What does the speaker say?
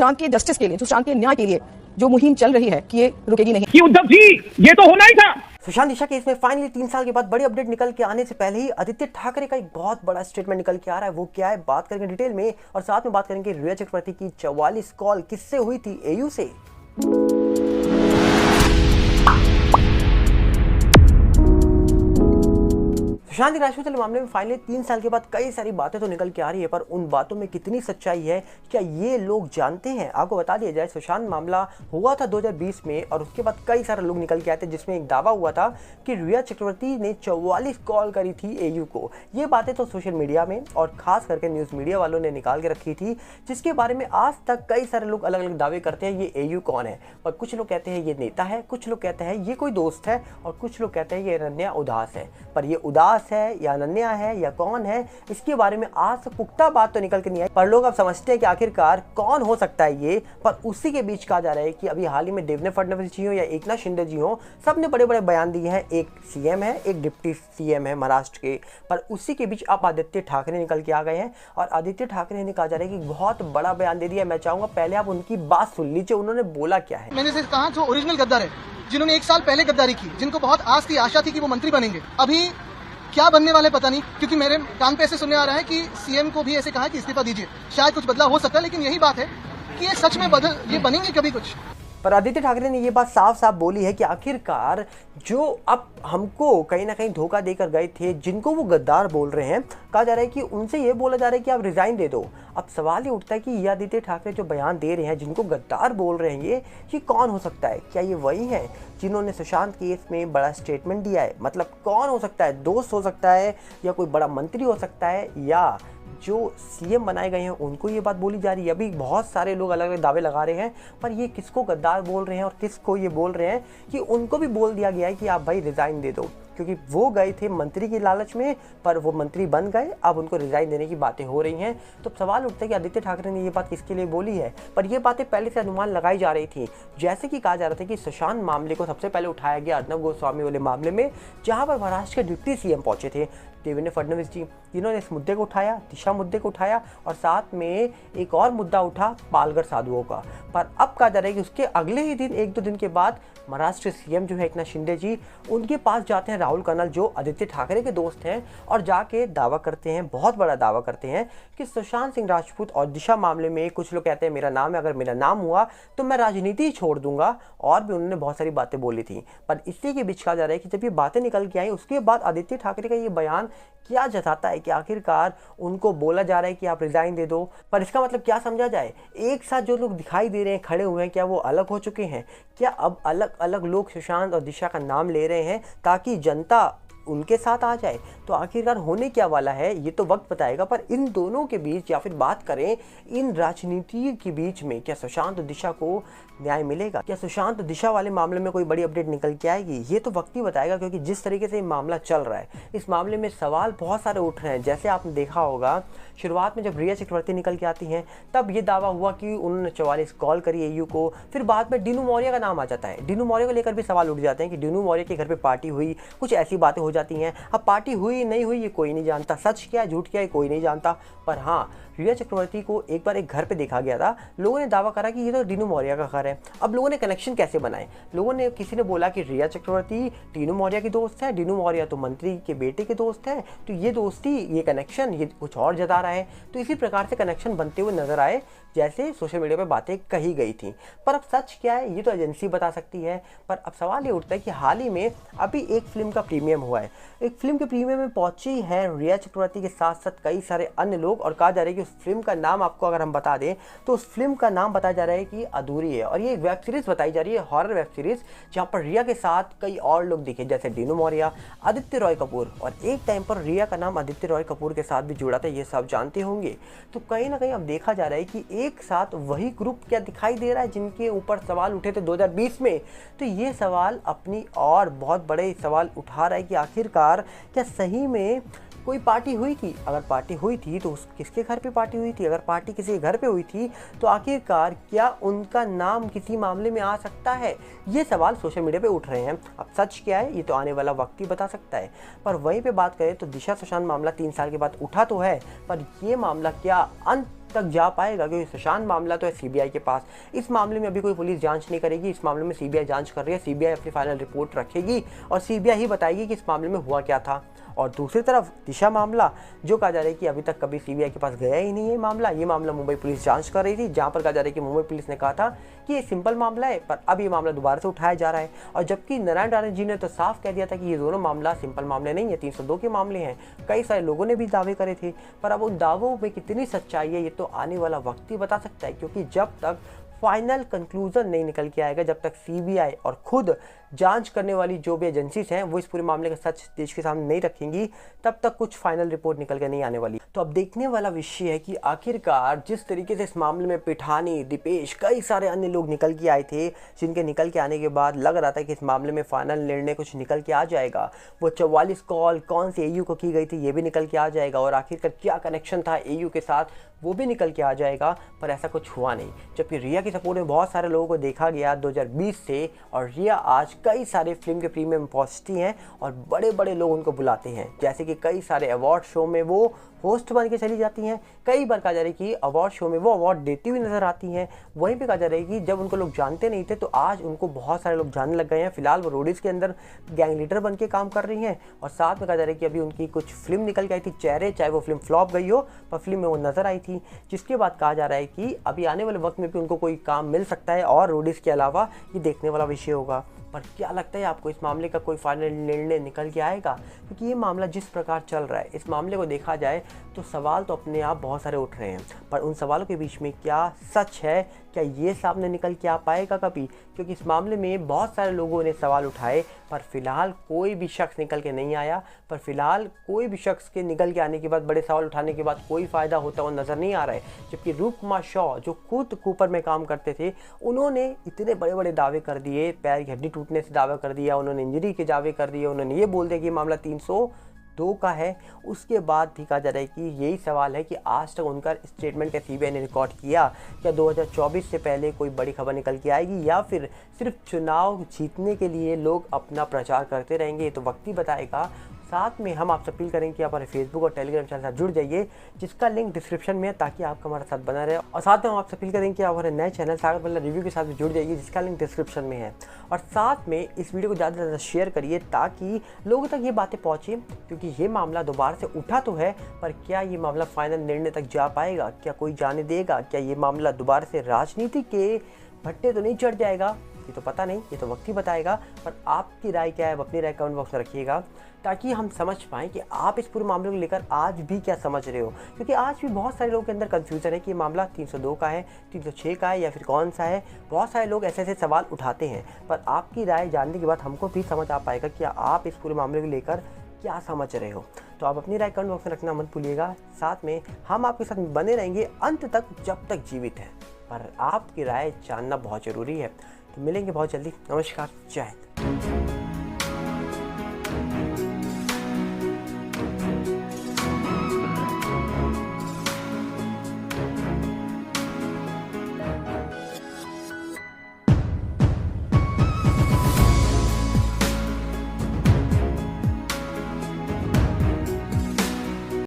सुशांत के जस्टिस के लिए, सुशांत के न्याय के लिए जो मुहिम चल रही है कि ये रुकेगी नहीं। कि उद्धव जी ये तो होना ही था। सुशांत दिशा केस में फाइनली 3 साल के बाद बड़ी अपडेट निकल के आने से पहले ही आदित्य ठाकरे का एक बहुत बड़ा स्टेटमेंट निकल के आ रहा है। वो क्या है, बात करेंगे डिटेल में, और साथ में बात करेंगे रिया चक्रवर्ती की 44 कॉल किससे हुई थी, एयू से। सुशांत राजपूत मामले में फाइनली 3 साल के बाद कई सारी बातें तो निकल के आ रही है, पर उन बातों में कितनी सच्चाई है, क्या ये लोग जानते हैं? आपको बता दिया जाए, सुशांत मामला हुआ था 2020 में, और उसके बाद कई सारे लोग निकल के आए थे जिसमें एक दावा हुआ था कि रिया चक्रवर्ती ने 44 कॉल करी थी एयू को। ये बातें तो सोशल मीडिया में और खास करके न्यूज़ मीडिया वालों ने निकाल के रखी थी, जिसके बारे में आज तक कई सारे लोग अलग अलग दावे करते हैं ये एयू कौन है। और कुछ लोग कहते हैं ये नेता है, कुछ लोग कहते हैं ये कोई दोस्त है, और कुछ लोग कहते हैं ये अनन्या उदास है। पर ये उदास है या अनन्या है या कौन है, इसके बारे में आज तक पुख्ता बात तो निकल के नहीं आई, पर लोग अब समझते हैं कि आखिरकार कौन हो सकता है ये। पर उसी के बीच कहा जा रहा है कि अभी हाल ही में देवेंद्र फडणवीस जी हो या एकनाथ शिंदे जी हो, सबने बड़े बड़े बयान दिए हैं। एक सीएम है, एक डिप्टी सीएम है महाराष्ट्र के, पर उसी के बीच अब आदित्य ठाकरे निकल के आ गए हैं। और आदित्य ठाकरे ने कहा जा रहा है कि बहुत बड़ा बयान दे दिया। मैं चाहूंगा पहले आप उनकी बात सुन लीजिए, उन्होंने बोला क्या है। मैंने सिर्फ कहा जो ओरिजिनल गद्दार है, जिन्होंने 1 साल पहले गद्दारी की, जिनको बहुत आस थी, आशा थी कि वो मंत्री बनेंगे, अभी क्या बनने वाले पता नहीं। क्योंकि मेरे कान पे ऐसे सुनने आ रहा है कि सीएम को भी ऐसे कहा कि इस्तीफा दीजिए, शायद कुछ बदलाव हो सकता है। लेकिन यही बात है कि ये सच में ये बनेंगे कभी कुछ। पर आदित्य ठाकरे ने ये बात साफ साफ बोली है कि आखिरकार जो अब हमको कहीं ना कहीं धोखा देकर गए थे, जिनको वो गद्दार बोल रहे हैं, कहा जा रहा है कि उनसे ये बोला जा रहा है कि आप रिजाइन दे दो। अब सवाल ये उठता है कि ये आदित्य ठाकरे जो बयान दे रहे हैं, जिनको गद्दार बोल रहे हैं, ये कौन हो सकता है? क्या ये वही है जिन्होंने सुशांत केस में बड़ा स्टेटमेंट दिया है? मतलब कौन हो सकता है? दोस्त हो सकता है, या कोई बड़ा मंत्री हो सकता है, या जो सीएम बनाए गए हैं उनको ये बात बोली जा रही है? अभी बहुत सारे लोग अलग अलग दावे लगा रहे हैं, पर ये किसको गद्दार बोल रहे हैं और किसको ये बोल रहे हैं कि उनको भी बोल दिया गया है कि आप भाई रिजाइन दे दो, क्योंकि वो गए थे मंत्री की लालच में, पर वो मंत्री बन गए, अब उनको रिजाइन देने की बातें हो रही हैं। तो सवाल उठता है कि आदित्य ठाकरे ने ये बात किसके लिए बोली है? पर ये बातें पहले से अनुमान लगाई जा रही थी। जैसे कि कहा जा रहा था कि सुशांत मामले को सबसे पहले उठाया गया अर्नब गोस्वामी वाले मामले में, जहां पर महाराष्ट्र के डिप्टी सीएम पहुंचे थे देवेंद्र फडणवीस जी, जिन्होंने इस मुद्दे को उठाया, दिशा मुद्दे को उठाया, और साथ में एक और मुद्दा उठा पालघर साधुओं का। पर अब कहा जा रहा है कि उसके अगले ही दिन, 1-2 दिन के बाद, महाराष्ट्र सीएम जो है एकनाथ शिंदे जी, उनके पास जाते हैं राहुल कर्नल, जो आदित्य ठाकरे के दोस्त हैं, और जाके दावा करते हैं, बहुत बड़ा दावा करते हैं कि सुशांत सिंह राजपूत और दिशा मामले में, कुछ लोग कहते हैं मेरा नाम है, अगर मेरा नाम हुआ तो मैं राजनीति ही छोड़ दूंगा, और भी उन्होंने बहुत सारी बातें बोली थी। पर इसी के बीच कहा जा रहा है कि जब ये बातें निकल के आई, उसके बाद आदित्य ठाकरे का ये बयान क्या जताता है कि आखिरकार उनको बोला जा रहा है कि आप रिजाइन दे दो। पर इसका मतलब क्या समझा जाए? एक साथ जो लोग दिखाई दे रहे हैं, खड़े हुए हैं, क्या वो अलग हो चुके हैं? क्या अब अलग अलग लोग सुशांत और दिशा का नाम ले रहे हैं ताकि जनता उनके साथ आ जाए? तो आखिरकार होने क्या वाला है ये तो वक्त बताएगा। पर इन दोनों के बीच, या फिर बात करें इन राजनीति के बीच में, क्या सुशांत और दिशा को न्याय मिलेगा? क्या सुशांत और दिशा वाले मामले में कोई बड़ी अपडेट निकल के आएगी? ये तो वक्त ही बताएगा, क्योंकि जिस तरीके से ये मामला चल रहा है, इस मामले में सवाल बहुत सारे उठ रहे हैं। जैसे आपने देखा होगा, शुरुआत में जब रिया चक्रवर्ती निकल के आती हैं, तब ये दावा हुआ कि उन्होंने 44 कॉल करी एयू को। फिर बाद में डीनू मौर्य का नाम आ जाता है, डीनू मौर्य को लेकर भी सवाल उठ जाते हैं कि डीनू मौर्य के घर पे पार्टी हुई, कुछ ऐसी बातें हो जाती हैं। अब पार्टी हुई नहीं हुई ये कोई नहीं जानता, सच क्या है झूठ क्या है कोई नहीं जानता। पर हाँ, रिया चक्रवर्ती को एक बार एक घर पे देखा गया था, लोगों ने दावा करा कि ये तो डीनू मौर्य का घर है। अब लोगों ने कनेक्शन कैसे बनाए? लोगों ने, किसी ने बोला कि रिया चक्रवर्ती डीनू मौर्य की दोस्त है, डीनू मौर्य तो मंत्री के बेटे के दोस्त हैं, तो ये दोस्ती, ये कनेक्शन, ये कुछ और जता रहा है। तो इसी प्रकार से कनेक्शन बनते हुए नजर आए, जैसे सोशल मीडिया पे बातें कही गई थी। पर अब सच क्या है ये तो एजेंसी बता सकती है। पर अब सवाल ये उठता है कि हाल ही में अभी एक फिल्म का प्रीमियम हुआ है, एक फिल्म के प्रीमियम में पहुंची है रिया चक्रवर्ती के साथ साथ कई सारे अन्य लोग, और कहा जा रहा है कि उस फिल्म का नाम आपको अगर हम बता दें तो उस फिल्म का नाम बताया जा रहा है कि अधूरी है। और ये एक वेब सीरीज बताई जा रही है, हॉरर वेब सीरीज, जहां पर रिया के साथ कई और लोग दिखे, जैसे डीनू मौर्य, आदित्य रॉय कपूर, और एक टाइम पर रिया का नाम आदित्य रॉय कपूर के साथ भी जुड़ा था, ये सब जानते होंगे। तो कहीं ना कहीं अब देखा जा रहा है कि एक साथ वही ग्रुप क्या दिखाई दे रहा है जिनके ऊपर सवाल उठे थे 2020 में। तो ये सवाल अपनी और बहुत बड़े सवाल उठा रहा है कि आखिरकार क्या सही में कोई पार्टी हुई थी? अगर पार्टी हुई थी तो किसके घर पे पार्टी हुई थी? अगर पार्टी किसी के घर पे हुई थी तो आखिरकार क्या उनका नाम किसी मामले में आ सकता है? ये सवाल सोशल मीडिया पे उठ रहे हैं। अब सच क्या है ये तो आने वाला वक्त ही बता सकता है। पर वहीं पे बात करें तो दिशा सुशांत मामला 3 साल के बाद उठा तो है, पर ये मामला क्या अंत तक जा पाएगा, क्योंकि सुशांत मामला तो है सीबीआई के पास। इस मामले में अभी कोई पुलिस जांच नहीं करेगी, इस मामले में सीबीआई जांच कर रही है। सीबीआई अपनी फाइनल रिपोर्ट रखेगी और सीबीआई ही बताएगी कि इस मामले में हुआ क्या था। और दूसरी तरफ दिशा मामला, जो कहा जा रहा है कि अभी तक कभी सीबीआई के पास गया ही नहीं है ये मामला मुंबई पुलिस जांच कर रही थी, जहां पर कहा जा रहा है कि मुंबई पुलिस ने कहा था कि ये सिंपल मामला है, पर अब ये मामला दोबारा से उठाया जा रहा है। और जबकि नारायण राणे जी ने तो साफ कह दिया था कि ये दोनों मामला सिंपल मामले नहीं है, 302 के मामले हैं। कई सारे लोगों ने भी दावे करे थे, पर अब उन दावों में कितनी सच्चाई है ये तो आने वाला वक्त ही बता सकता है, क्योंकि जब तक फाइनल कंक्लूजन नहीं निकल के आएगा, जब तक सीबीआई और खुद जांच करने वाली जो भी एजेंसीज हैं वो इस पूरे मामले का सच देश के सामने नहीं रखेंगी, तब तक कुछ फाइनल रिपोर्ट निकल के नहीं आने वाली। तो अब देखने वाला विषय है कि आखिरकार जिस तरीके से इस मामले में पिठानी, दीपेश, कई सारे अन्य लोग निकल के आए थे, जिनके निकल के आने के बाद लग रहा था कि इस मामले में फाइनल निर्णय कुछ निकल के आ जाएगा। वो 44 कॉल कौन से एयू को की गई थी ये भी निकल के आ जाएगा, और आखिरकार क्या कनेक्शन था एयू के साथ वो भी निकल के आ जाएगा, पर ऐसा कुछ हुआ नहीं। जबकि रिया की सपोर्ट में बहुत सारे लोगों को देखा गया 2020 से, और रिया आज कई सारे फिल्म के प्रीमियम पहुंचती हैं और बड़े बड़े लोग उनको बुलाते हैं, जैसे कि कई सारे अवार्ड शो में वो होस्ट बन के चली जाती हैं। कई बार कहा जा रहा है कि अवार्ड शो में वो अवार्ड देती हुई नजर आती हैं। वहीं पे कहा जा रहा है कि जब उनको लोग जानते नहीं थे तो आज उनको बहुत सारे लोग जानने लग गए हैं। फिलहाल वो रोडीज के अंदर गैंग लीडर बन के काम कर रही हैं, और साथ में कहा जा रहा है कि अभी उनकी कुछ फिल्म निकल के आई थी चेहरे, चाहे वो फिल्म फ्लॉप गई हो पर फिल्म में वो नजर आई थी, जिसके बाद कहा जा रहा है कि अभी आने वाले वक्त में भी उनको कोई काम मिल सकता है और रोडीज के अलावा ये देखने वाला विषय होगा। पर क्या लगता है आपको, इस मामले का कोई फाइनल निर्णय निकल के आएगा? क्योंकि ये मामला जिस प्रकार चल रहा है, इस मामले को देखा जाए तो सवाल तो अपने आप बहुत सारे उठ रहे हैं, पर उन सवालों के बीच में क्या सच है, क्या ये सामने निकल के आ पाएगा कभी? क्योंकि इस मामले में बहुत सारे लोगों ने सवाल उठाए, पर फिलहाल कोई भी शख्स निकल के नहीं आया। पर फिलहाल कोई भी शख्स के निकल के आने के बाद, बड़े सवाल उठाने के बाद कोई फ़ायदा होता हुआ नज़र नहीं आ रहा है। जबकि रूपकुमार शॉ, जो खुद कूपर में काम करते थे, उन्होंने इतने बड़े बड़े दावे कर दिए, पैर की हड्डी टूटने से दावा कर दिया, उन्होंने इंजरी के दावे कर दिए, उन्होंने ये बोल दिया कि मामला 302 का है। उसके बाद भी कहा जा रहा है कि यही सवाल है कि आज तक उनका स्टेटमेंट क्या सीबीआई ने रिकॉर्ड किया? क्या 2024 से पहले कोई बड़ी खबर निकल के आएगी, या फिर सिर्फ चुनाव जीतने के लिए लोग अपना प्रचार करते रहेंगे? ये तो वक्त ही बताएगा। साथ में हम आपसे अपील करेंगे कि आप हमारे फेसबुक और टेलीग्राम चैनल से जुड़ जाइए, जिसका लिंक डिस्क्रिप्शन में है, ताकि आपका हमारे साथ बना रहे। और साथ में हम आपसे अपील करेंगे कि आप हमारे नए चैनल सागर बल्ला रिव्यू के साथ भी जुड़ जाइए, जिसका लिंक डिस्क्रिप्शन में है। और साथ में इस वीडियो को ज़्यादा से ज़्यादा शेयर करिए, ताकि लोगों तक ये बातें पहुँचे, क्योंकि ये मामला दोबारा से उठा तो है, पर क्या ये मामला फाइनल निर्णय तक जा पाएगा? क्या कोई जाने देगा? क्या ये मामला दोबारा से राजनीति के भट्टे तो नहीं चढ़ जाएगा? ये तो पता नहीं, ये तो वक्त ही बताएगा। पर आपकी राय क्या है, अपनी राय कमेंट बॉक्स में रखिएगा, ताकि हम समझ पाएँ कि आप इस पूरे मामले को लेकर आज भी क्या समझ रहे हो। क्योंकि आज भी बहुत सारे लोगों के अंदर कन्फ्यूज़न है कि ये मामला 302 का है, 306 का है, या फिर कौन सा है। बहुत सारे लोग ऐसे ऐसे सवाल उठाते हैं, पर आपकी राय जानने के बाद हमको भी समझ आ पाएगा कि आप इस पूरे मामले को लेकर क्या समझ रहे हो। तो आप अपनी राय कमेंट बॉक्स में रखना मत भूलिएगा। साथ में हम आपके साथ बने रहेंगे अंत तक, जब तक जीवित है। पर आपकी राय जानना बहुत ज़रूरी है। तो मिलेंगे बहुत जल्दी। नमस्कार, जय हिंद।